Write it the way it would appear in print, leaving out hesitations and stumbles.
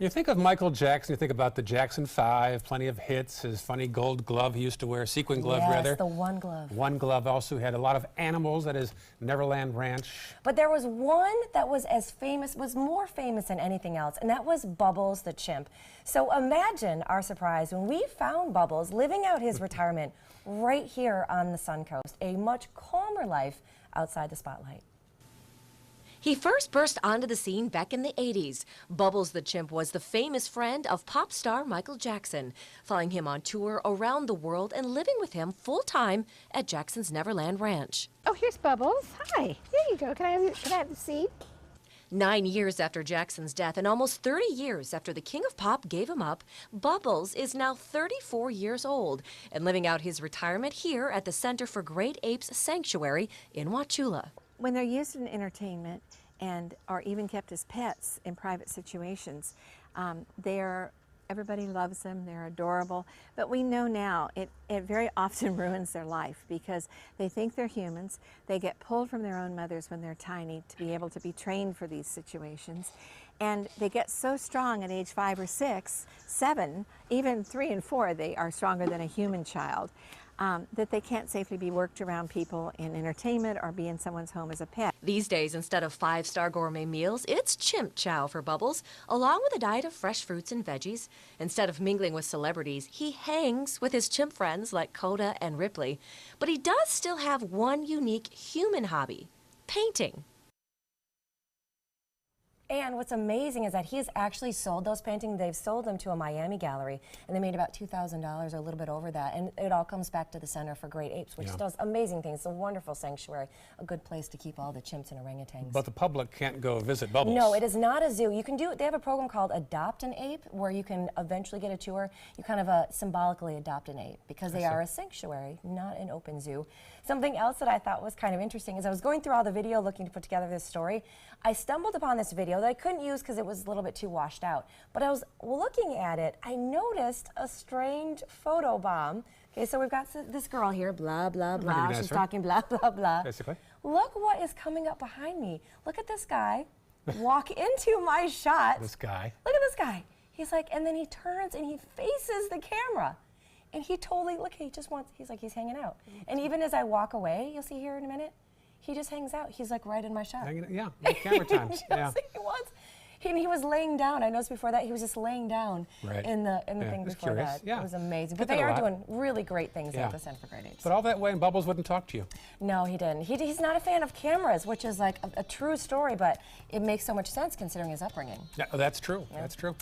You think of Michael Jackson, you think about the Jackson 5, plenty of hits, his funny gold glove he used to wear, sequin glove rather. Yes, the one glove. One glove. Also had a lot of animals at his Neverland Ranch. But there was one that was as famous, was more famous than anything else, and that was Bubbles the chimp. So imagine our surprise when we found Bubbles living out his retirement right here on the Sun Coast, a much calmer life outside the spotlight. He first burst onto the scene back in the 80s. Bubbles the chimp was the famous friend of pop star Michael Jackson, following him on tour around the world and living with him full-time at Jackson's Neverland Ranch. Oh, here's Bubbles. Hi. There you go. Can I have the seat? 9 years after Jackson's death and almost 30 years after the King of Pop gave him up, Bubbles is now 34 years old and living out his retirement here at the Center for Great Apes Sanctuary in Wauchula. When they're used in entertainment and are even kept as pets in private situations, everybody loves them, they're adorable, but we know now it very often ruins their life because they think they're humans, they get pulled from their own mothers when they're tiny to be able to be trained for these situations, and they get so strong at age 5 or 6, 7, even 3 and 4, they are stronger than a human child. That they can't safely be worked around people in entertainment or be in someone's home as a pet. These days, instead of 5-star gourmet meals, it's chimp chow for Bubbles, along with a diet of fresh fruits and veggies. Instead of mingling with celebrities, he hangs with his chimp friends like Coda and Ripley. But he does still have one unique human hobby: painting. And what's amazing is that he has actually sold those paintings. They've sold them to a Miami gallery, and they made about $2,000 or a little bit over that. And it all comes back to the Center for Great Apes, which does amazing things. It's a wonderful sanctuary, a good place to keep all the chimps and orangutans. But the public can't go visit Bubbles. No, it is not a zoo. You can do. They have a program called Adopt an Ape, where you can eventually get a tour. You kind of symbolically adopt an ape because they are a sanctuary, not an open zoo. Something else that I thought was kind of interesting is I was going through all the video looking to put together this story. I stumbled upon this video that I couldn't use because it was a little bit too washed out. But I was looking at it, I noticed a strange photo bomb. Okay, so we've got this girl here, blah, blah, blah. She's talking blah, blah, blah. Basically. Look what is coming up behind me. Look at this guy walk into my shot. This guy. Look at this guy. He's like, and then he turns and he faces the camera. And he totally, look, he just wants, he's like, he's hanging out. And even as I walk away, you'll see here in a minute, he just hangs out. He's like right in my shot. Yeah, camera time. Yes, he was. He was laying down. I noticed before that he was just laying down in the thing before that. Yeah. It was amazing. But they are doing really great things at the Center for Great Apes. But all that way and Bubbles wouldn't talk to you. No, he didn't. He's not a fan of cameras, which is like a true story, but it makes so much sense considering his upbringing. Yeah, that's true. That's true.